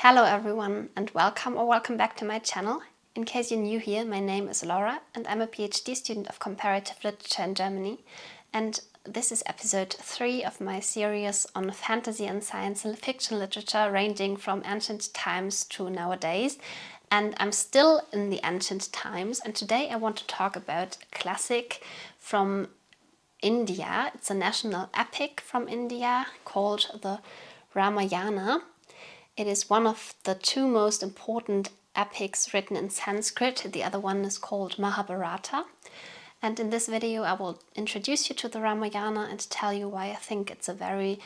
Hello everyone and welcome back to my channel. In case you're new here, my name is Laura and I'm a PhD student of comparative literature in Germany, and this is episode 3 of my series on fantasy and science fiction literature ranging from ancient times to nowadays. And I'm still in the ancient times, and today I want to talk about a classic from India. It's a national epic from India called the Ramayana. It is one of the two most important epics written in Sanskrit. The other one is called Mahabharata. And in this video I will introduce you to the Ramayana and tell you why I think it's a very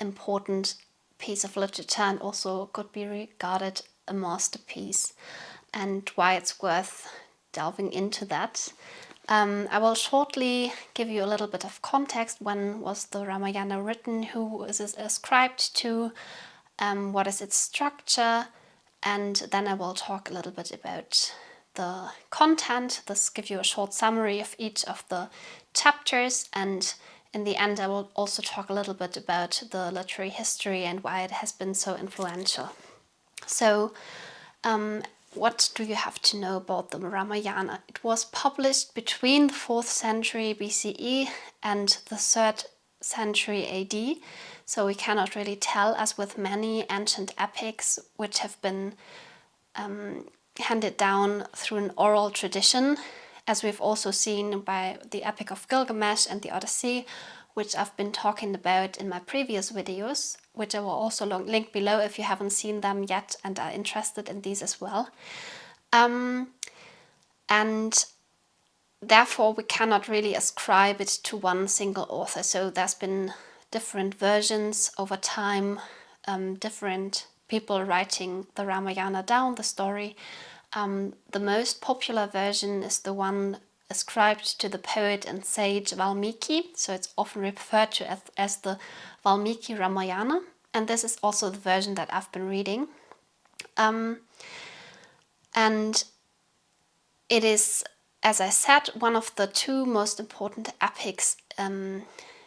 important piece of literature and also could be regarded a masterpiece, and why it's worth delving into that. I will shortly give you a little bit of context. When was the Ramayana written? Who is it ascribed to? What is its structure? And then I will talk a little bit about the content. This give you a short summary of each of the chapters, and in the end I will also talk a little bit about the literary history and why it has been so influential. So what do you have to know about the Ramayana? It was published between the 4th century BCE and the 3rd century AD, so we cannot really tell, as with many ancient epics which have been handed down through an oral tradition, as we've also seen by the Epic of Gilgamesh and the Odyssey, which I've been talking about in my previous videos, which I will also link below if you haven't seen them yet and are interested in these as well. And therefore we cannot really ascribe it to one single author. So there's been different versions over time, different people writing the Ramayana down, the story. The most popular version is the one ascribed to the poet and sage Valmiki, so it's often referred to as the Valmiki Ramayana, and this is also the version that I've been reading. And it is, as I said, one of the two most important epics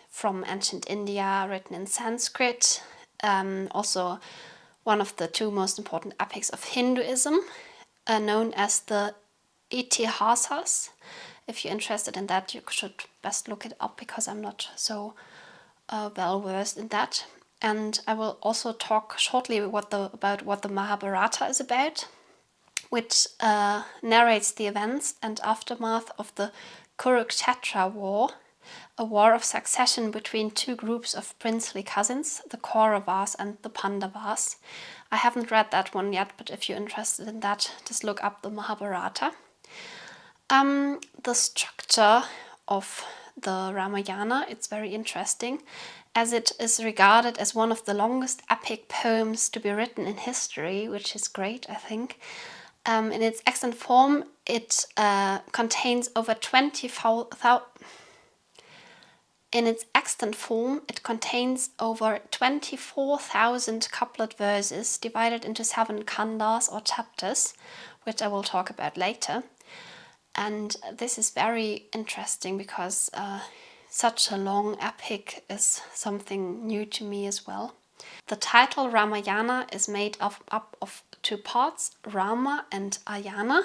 from ancient India, written in Sanskrit. Also one of the two most important epics of Hinduism, known as the Itihasas. If you're interested in that, you should best look it up, because I'm not so well versed in that. And I will also talk shortly about what the Mahabharata is about, which narrates the events and aftermath of the Kurukshetra war, a war of succession between two groups of princely cousins, the Kauravas and the Pandavas. I haven't read that one yet, but if you're interested in that, just look up the Mahabharata. The structure of the Ramayana, it's very interesting, as it is regarded as one of the longest epic poems to be written in history, which is great, I think. In its extant form, it contains over 24,000 couplet verses divided into 7 khandas or chapters, which I will talk about later. And this is very interesting because such a long epic is something new to me as well. The title Ramayana is made up of 2 parts, Rama and Ayana.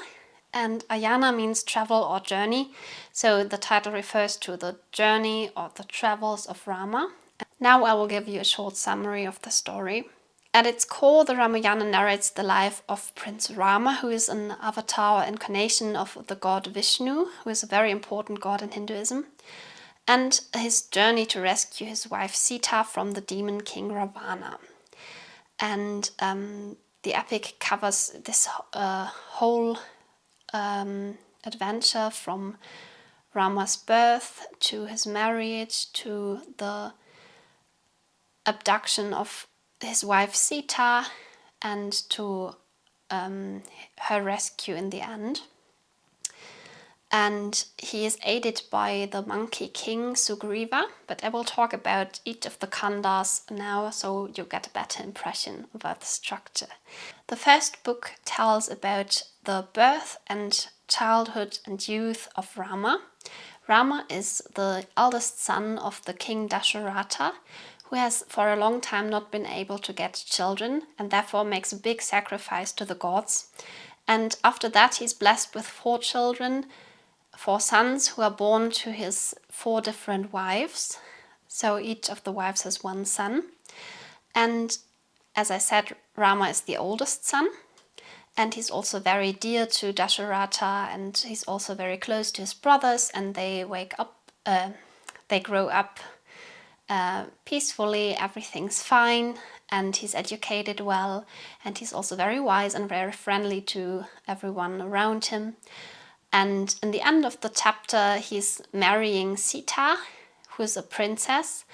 And Ayana means travel or journey, so the title refers to the journey or the travels of Rama. Now I will give you a short summary of the story. At its core, the Ramayana narrates the life of Prince Rama, who is an avatar or incarnation of the god Vishnu, who is a very important god in Hinduism, and his journey to rescue his wife Sita from the demon king Ravana. And the epic covers this whole adventure, from Rama's birth to his marriage to the abduction of his wife Sita and to her rescue in the end. And he is aided by the monkey king Sugriva, but I will talk about each of the khandas now so you get a better impression about the structure. The first book tells about the birth and childhood and youth of Rama. Rama is the eldest son of the king Dasharatha, who has for a long time not been able to get children and therefore makes a big sacrifice to the gods. And after that he's blessed with 4 children, 4 sons who are born to his 4 different wives. So each of the wives has 1 son. And as I said, Rama is the oldest son. And he's also very dear to Dasharatha, and he's also very close to his brothers, and they grow up peacefully, everything's fine, and he's educated well, and he's also very wise and very friendly to everyone around him. And in the end of the chapter, he's marrying Sita, who's a princess,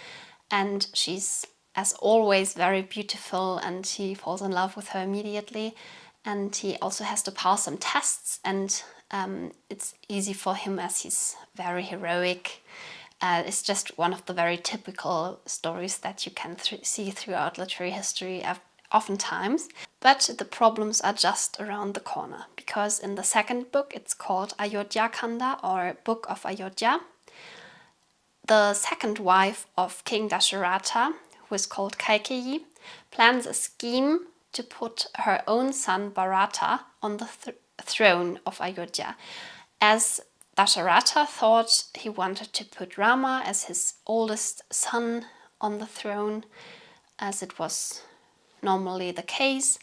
and she's, as always, very beautiful, and he falls in love with her immediately. And he also has to pass some tests, and it's easy for him as he's very heroic. It's just one of the very typical stories that you can see throughout literary history oftentimes. But the problems are just around the corner, because in the second book, it's called Ayodhya Kanda, or Book of Ayodhya. The second wife of King Dasharatha, who is called Kaikeyi, plans a scheme to put her own son Bharata on the throne of Ayodhya. As Dasharatha thought he wanted to put Rama as his oldest son on the throne, as it was normally the case,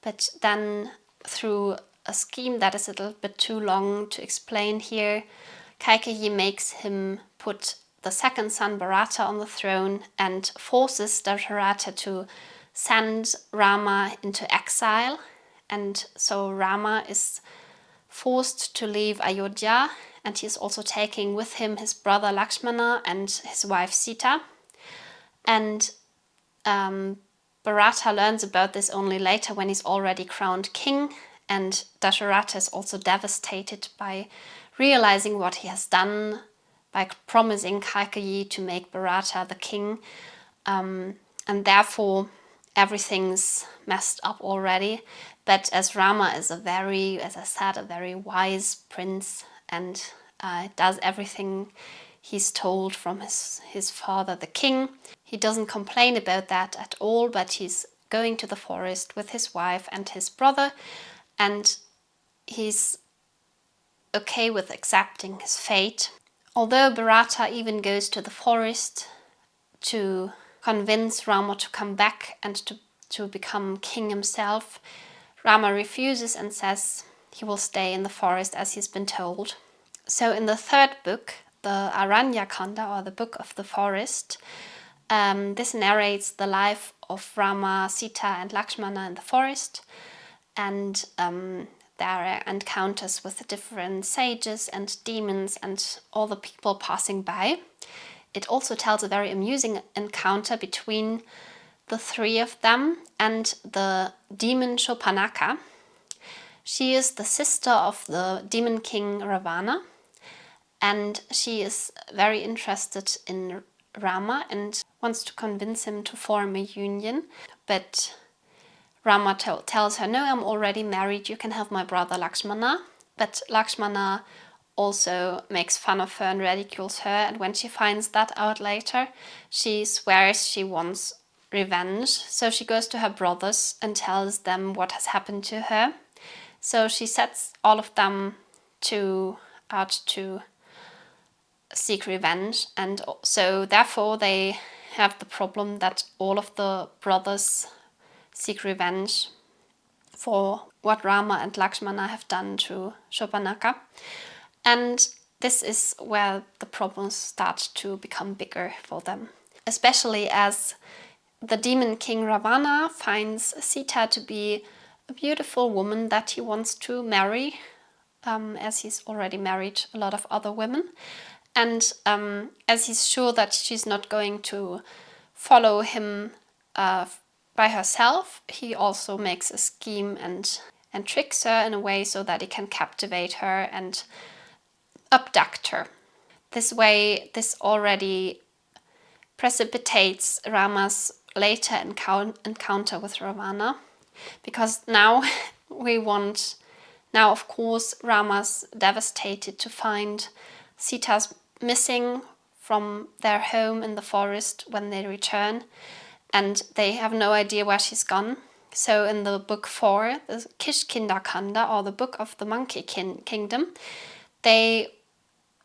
but then through a scheme that is a little bit too long to explain here, Kaikeyi makes him put the second son Bharata on the throne and forces Dasharatha to send Rama into exile, and so Rama is forced to leave Ayodhya, and he is also taking with him his brother Lakshmana and his wife Sita. And Bharata learns about this only later, when he's already crowned king, and Dasharatha is also devastated by realizing what he has done by promising Kaikeyi to make Bharata the king, and therefore everything's messed up already. But as Rama is a very wise prince, and does everything he's told from his father, the king, he doesn't complain about that at all, but he's going to the forest with his wife and his brother, and he's okay with accepting his fate. Although Bharata even goes to the forest to convince Rama to come back and to become king himself, Rama refuses and says he will stay in the forest as he's been told. So in the third book, the Aranya Kanda, or the Book of the Forest, this narrates the life of Rama, Sita and Lakshmana in the forest, and there are encounters with different sages and demons and all the people passing by. It also tells a very amusing encounter between the 3 of them and the demon Shobhanaka. She is the sister of the demon king Ravana, and she is very interested in Rama and wants to convince him to form a union. But Rama tells her, no, I'm already married, you can have my brother Lakshmana. But Lakshmana also makes fun of her and ridicules her, and when she finds that out later, she swears she wants revenge. So she goes to her brothers and tells them what has happened to her. So she sets all of them out to seek revenge, and so therefore they have the problem that all of the brothers seek revenge for what Rama and Lakshmana have done to Shobhanaka. And this is where the problems start to become bigger for them, especially as the demon king Ravana finds Sita to be a beautiful woman that he wants to marry, as he's already married a lot of other women. And as he's sure that she's not going to follow him by herself, he also makes a scheme and tricks her in a way so that he can captivate her and abduct her. This way, this already precipitates Rama's later encounter with Ravana, because now of course Rama's devastated to find Sita's missing from their home in the forest when they return, and they have no idea where she's gone. So in the book 4, the Kishkinderkanda, or the Book of the Monkey Kingdom, they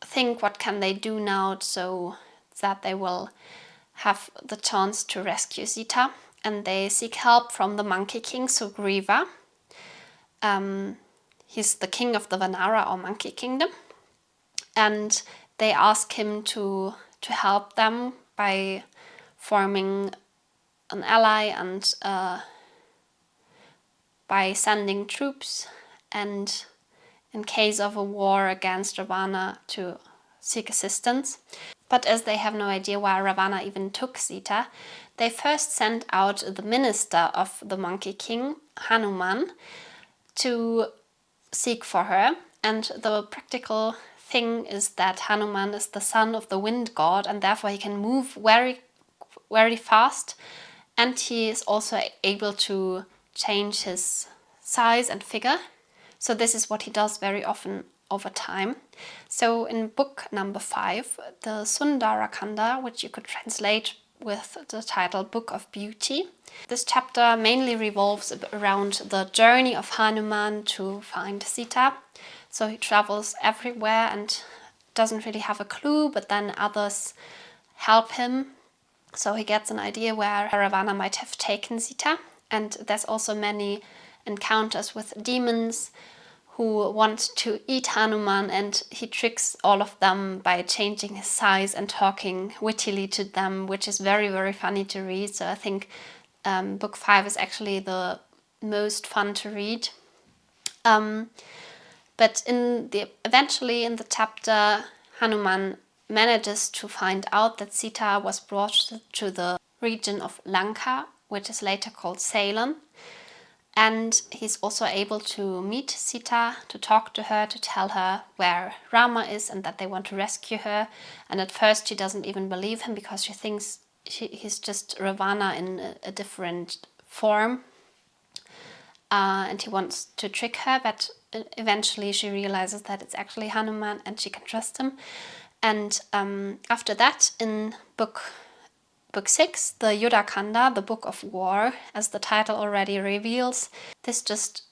think what can they do now so that they will have the chance to rescue Sita, and they seek help from the Monkey King Sugriva. He's the king of the Vanara, or Monkey Kingdom, and they ask him to help them by forming an ally and by sending troops, and in case of a war against Ravana, to seek assistance. But as they have no idea why Ravana even took Sita, they first sent out the minister of the Monkey King, Hanuman, to seek for her. And the practical thing is that Hanuman is the son of the wind god, and therefore he can move very, very fast, and he is also able to change his size and figure. So this is what he does very often over time. So in book number 5, the Sundarakanda, which you could translate with the title Book of Beauty, this chapter mainly revolves around the journey of Hanuman to find Sita. So he travels everywhere and doesn't really have a clue, but then others help him. So he gets an idea where Ravana might have taken Sita. And there's also many encounters with demons who want to eat Hanuman, and he tricks all of them by changing his size and talking wittily to them, which is very, very funny to read. So I think book 5 is actually the most fun to read. But eventually in the chapter, Hanuman manages to find out that Sita was brought to the region of Lanka, which is later called Ceylon. And he's also able to meet Sita, to talk to her, to tell her where Rama is and that they want to rescue her. And at first she doesn't even believe him because she thinks he's just Ravana in a different form. And he wants to trick her, but eventually she realizes that it's actually Hanuman and she can trust him. And after that, in book 6, the Yuddhakanda, the Book of War, as the title already reveals, this just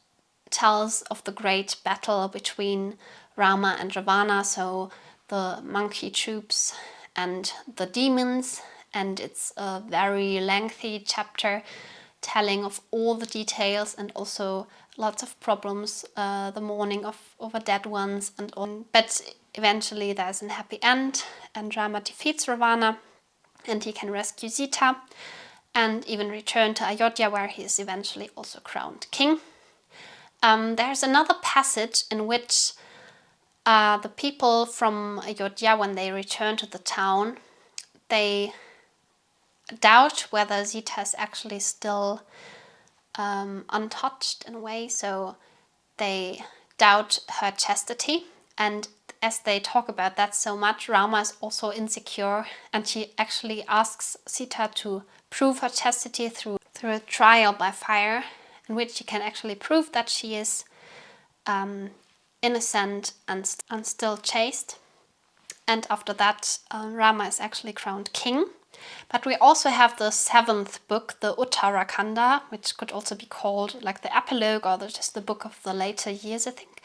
tells of the great battle between Rama and Ravana, so the monkey troops and the demons, and it's a very lengthy chapter telling of all the details and also lots of problems, the mourning of over dead ones and all. But eventually there's a happy end, and Rama defeats Ravana, and he can rescue Sita and even return to Ayodhya, where he is eventually also crowned king. There's another passage in which the people from Ayodhya, when they return to the town, they doubt whether Sita is actually still untouched in a way, so they doubt her chastity. And as they talk about that so much, Rama is also insecure, and she actually asks Sita to prove her chastity through a trial by fire, in which she can actually prove that she is innocent and still chaste. And after that, Rama is actually crowned king. But we also have the 7th book, the Uttarakanda, which could also be called like the epilogue or just the book of the later years, I think.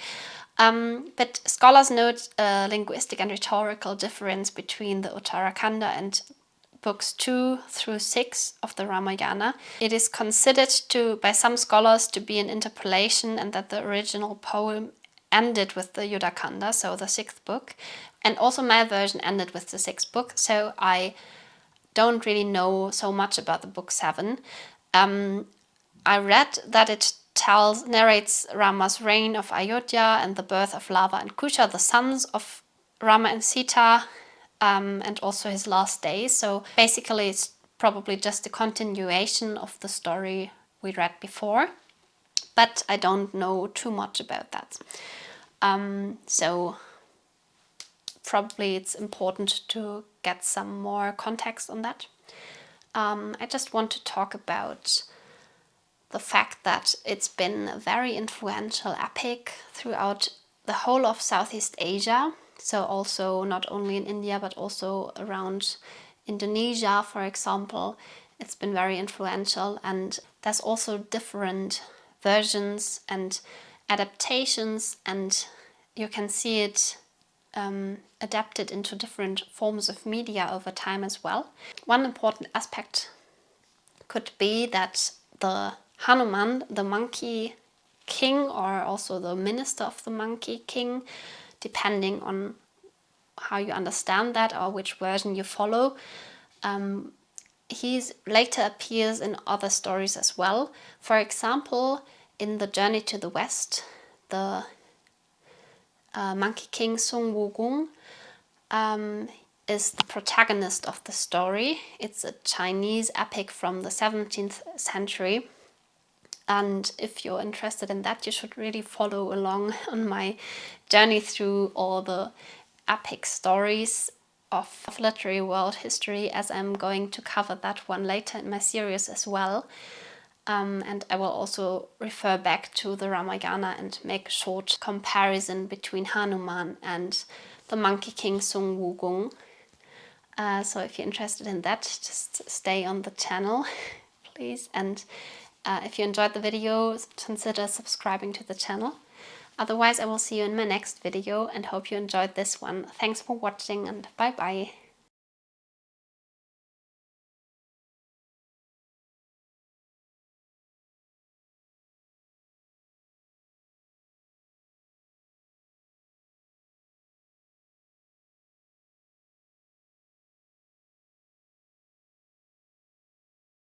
But scholars note a linguistic and rhetorical difference between the Uttarakanda and books 2 through 6 of the Ramayana. It is considered by some scholars to be an interpolation, and that the original poem ended with the Yuddhakanda, so the 6th book. And also my version ended with the 6th book, so I don't really know so much about the book 7. I read that it narrates Rama's reign of Ayodhya and the birth of Lava and Kusha, the sons of Rama and Sita, and also his last days. So basically it's probably just a continuation of the story we read before, but I don't know too much about that. So probably it's important to get some more context on that. I just want to talk about the fact that it's been a very influential epic throughout the whole of Southeast Asia. So also not only in India, but also around Indonesia, for example, it's been very influential. And there's also different versions and adaptations, and you can see it adapted into different forms of media over time as well. One important aspect could be that the Hanuman, the monkey king, or also the minister of the monkey king, depending on how you understand that or which version you follow, he later appears in other stories as well. For example, in The Journey to the West, the monkey king Sun Wukong is the protagonist of the story. It's a Chinese epic from the 17th century. And if you're interested in that, you should really follow along on my journey through all the epic stories of literary world history, as I'm going to cover that one later in my series as well. And I will also refer back to the Ramayana and make a short comparison between Hanuman and the Monkey King Sun Wukong. So if you're interested in that, just stay on the channel, please. And if you enjoyed the video, consider subscribing to the channel. Otherwise, I will see you in my next video and hope you enjoyed this one. Thanks for watching and bye bye.